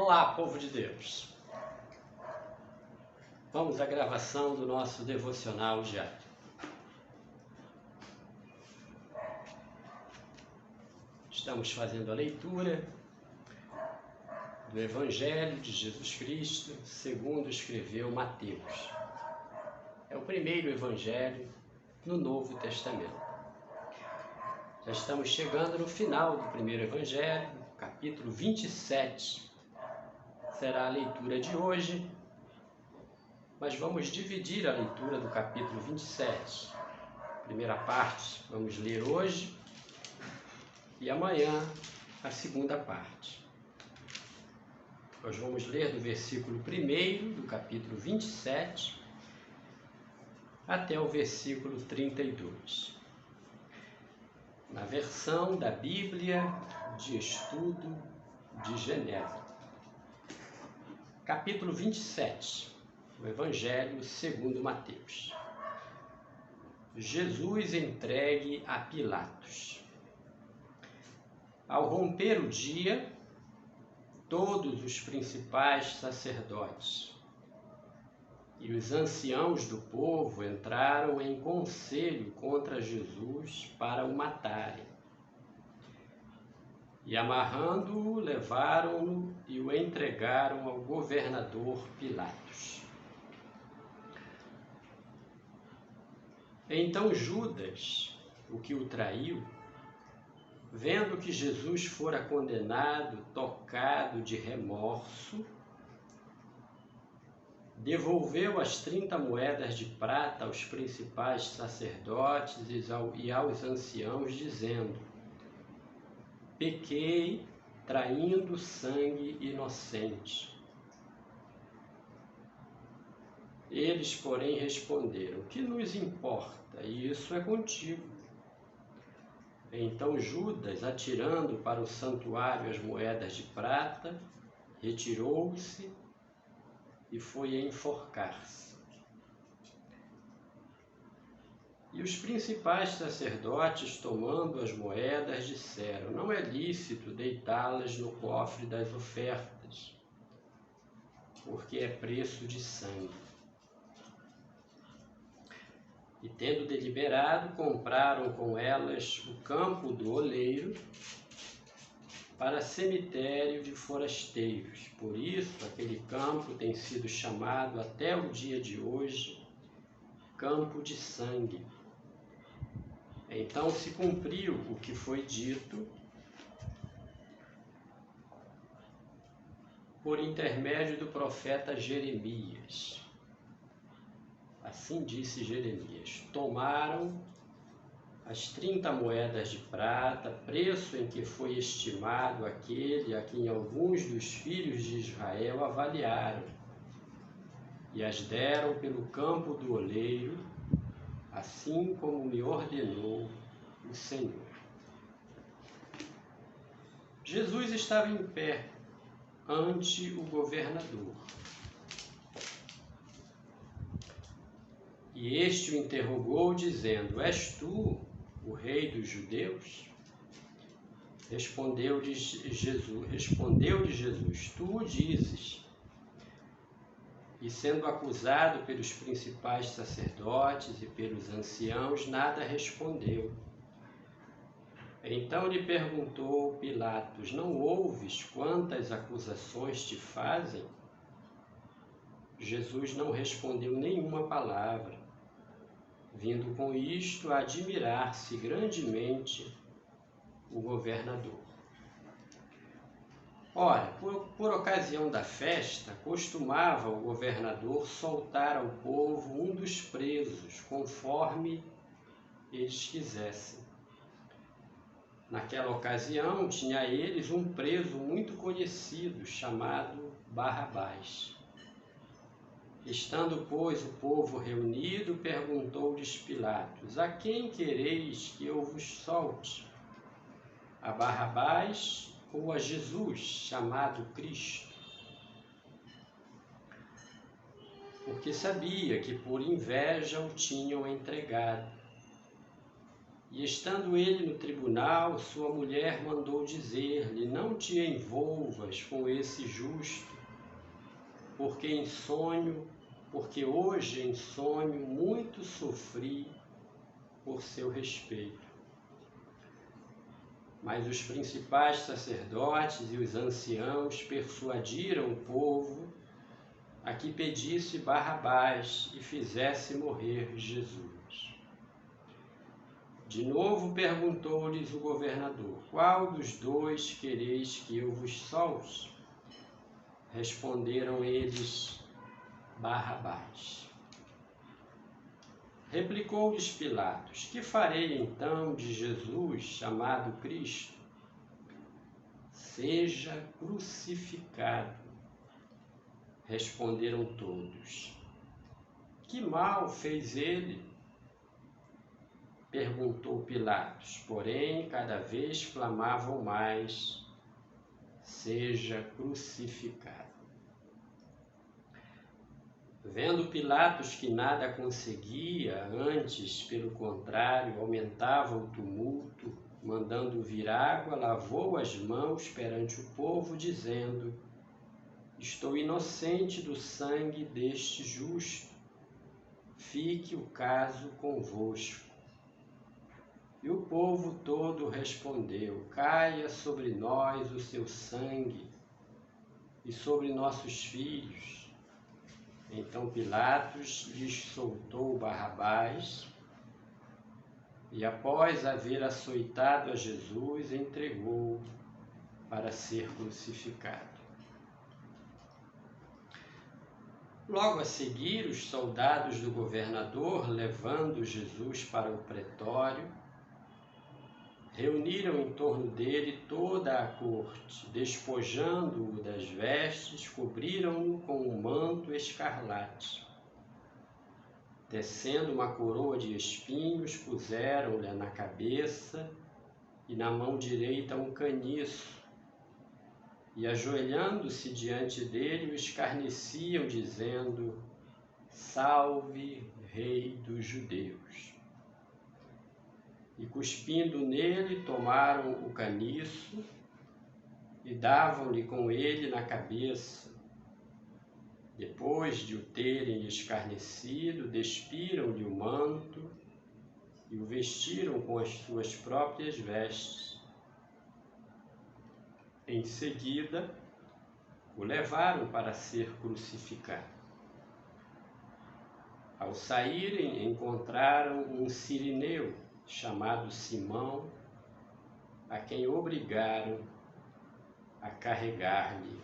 Olá, povo de Deus! Vamos à gravação do nosso devocional diário. Estamos fazendo a leitura do Evangelho de Jesus Cristo, segundo escreveu Mateus. É o primeiro Evangelho no Novo Testamento. Já estamos chegando no final do primeiro Evangelho, capítulo 27. Será a leitura de hoje, mas vamos dividir a leitura do capítulo 27. Primeira parte vamos ler hoje e amanhã a segunda parte. Nós vamos ler do versículo 1 do capítulo 27 até o versículo 32. Na versão da Bíblia de Estudo de Genebra. Capítulo 27, o Evangelho segundo Mateus. Jesus entregue a Pilatos. Ao romper o dia, todos os principais sacerdotes e os anciãos do povo entraram em conselho contra Jesus para o matarem. E amarrando-o, levaram-no e o entregaram ao governador Pilatos. Então Judas, o que o traiu, vendo que Jesus fora condenado, tocado de remorso, devolveu as 30 moedas de prata aos principais sacerdotes e aos anciãos, dizendo: pequei traindo sangue inocente. Eles, porém, responderam: que nos importa? Isso é contigo. Então Judas, atirando para o santuário as moedas de prata, retirou-se e foi enforcar-se. E os principais sacerdotes, tomando as moedas, disseram: não é lícito deitá-las no cofre das ofertas, porque é preço de sangue. E tendo deliberado, compraram com elas o campo do oleiro para cemitério de forasteiros. Por isso, aquele campo tem sido chamado até o dia de hoje Campo de Sangue. Então se cumpriu o que foi dito por intermédio do profeta Jeremias. Assim disse Jeremias: tomaram as 30 moedas de prata, preço em que foi estimado aquele a quem alguns dos filhos de Israel avaliaram, e as deram pelo campo do oleiro, assim como me ordenou o Senhor. Jesus estava em pé ante o governador. E este o interrogou, dizendo: és tu o rei dos judeus? Respondeu-lhe Jesus: tu o dizes. E sendo acusado pelos principais sacerdotes e pelos anciãos, nada respondeu. Então lhe perguntou Pilatos: não ouves quantas acusações te fazem? Jesus não respondeu nenhuma palavra, vindo com isto a admirar-se grandemente o governador. Ora, por ocasião da festa, costumava o governador soltar ao povo um dos presos, conforme eles quisessem. Naquela ocasião, tinha eles um preso muito conhecido, chamado Barrabás. Estando, pois, o povo reunido, perguntou-lhes Pilatos: a quem quereis que eu vos solte? A Barrabás ou a Jesus, chamado Cristo? Porque sabia que por inveja o tinham entregado. E estando ele no tribunal, sua mulher mandou dizer-lhe: não te envolvas com esse justo, porque hoje em sonho muito sofri por seu respeito. Mas os principais sacerdotes e os anciãos persuadiram o povo a que pedisse Barrabás e fizesse morrer Jesus. De novo perguntou-lhes o governador: qual dos dois quereis que eu vos solte? Responderam eles: Barrabás. Replicou-lhes Pilatos: que farei então de Jesus, chamado Cristo? Seja crucificado. Responderam todos: que mal fez ele? Perguntou Pilatos, porém cada vez clamavam mais: seja crucificado. Vendo Pilatos que nada conseguia, antes, pelo contrário, aumentava o tumulto, mandando vir água, lavou as mãos perante o povo, dizendo: estou inocente do sangue deste justo, fique o caso convosco. E o povo todo respondeu: caia sobre nós o seu sangue e sobre nossos filhos. Então Pilatos lhes soltou Barrabás e, após haver açoitado a Jesus, entregou-o para ser crucificado. Logo a seguir, os soldados do governador, levando Jesus para o pretório, reuniram em torno dele toda a corte, despojando-o das vestes, cobriram-no com um manto escarlate. Tecendo uma coroa de espinhos, puseram-lhe na cabeça e na mão direita um caniço, e ajoelhando-se diante dele, o escarneciam, dizendo: salve, Rei dos Judeus. E cuspindo nele, tomaram o caniço e davam-lhe com ele na cabeça. Depois de o terem escarnecido, despiram-lhe o manto e o vestiram com as suas próprias vestes. Em seguida, o levaram para ser crucificado. Ao saírem, encontraram um cirineu, chamado Simão, a quem obrigaram a carregar-lhe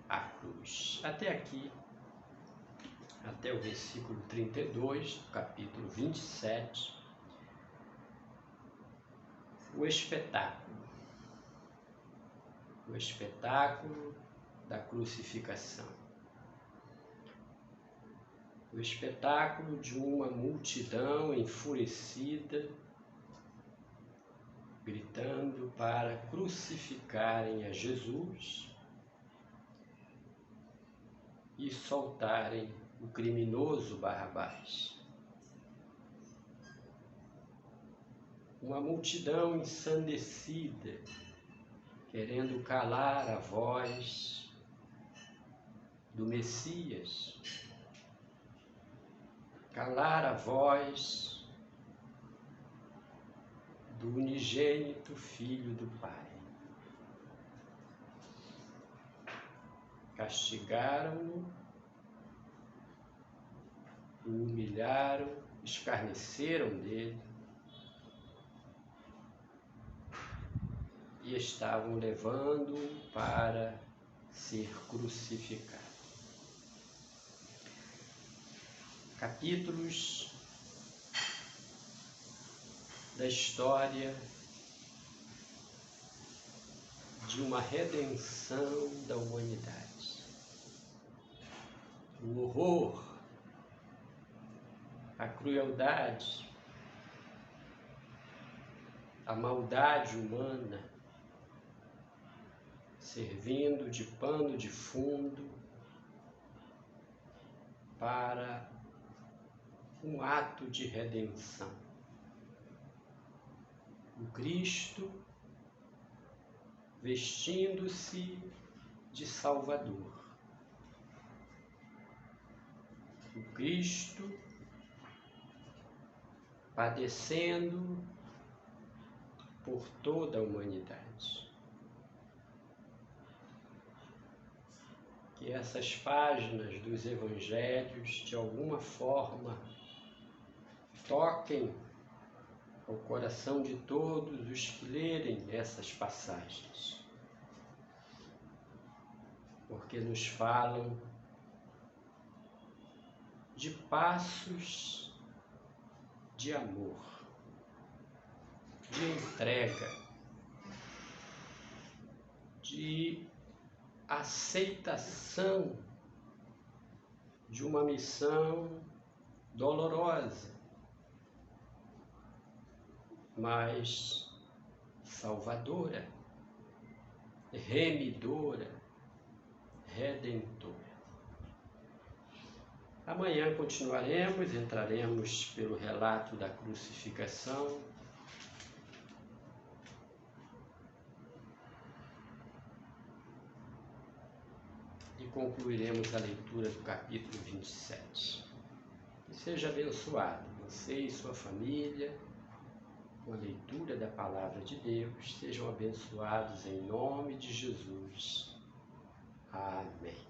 a cruz. Até aqui, até o versículo 32, do capítulo 27, o espetáculo da crucificação. O espetáculo de uma multidão enfurecida, gritando para crucificarem a Jesus e soltarem o criminoso Barrabás. Uma multidão ensandecida, querendo calar a voz do Messias, calar a voz do unigênito Filho do Pai. Castigaram-no, o humilharam, escarneceram dele e estavam levando-o para ser crucificado. Capítulos da história de uma redenção da humanidade. O horror, a crueldade, a maldade humana servindo de pano de fundo para um ato de redenção. o Cristo vestindo-se de Salvador, o Cristo padecendo por toda a humanidade. Que essas páginas dos Evangelhos, de alguma forma, toquem ao coração de todos os que lerem essas passagens, porque nos falam de passos de amor, de entrega, de aceitação de uma missão dolorosa, mas salvadora, remidora, redentora. Amanhã continuaremos, entraremos pelo relato da crucificação, e concluiremos a leitura do capítulo 27. Que seja abençoado você e sua família com a leitura da Palavra de Deus. Sejam abençoados em nome de Jesus. Amém.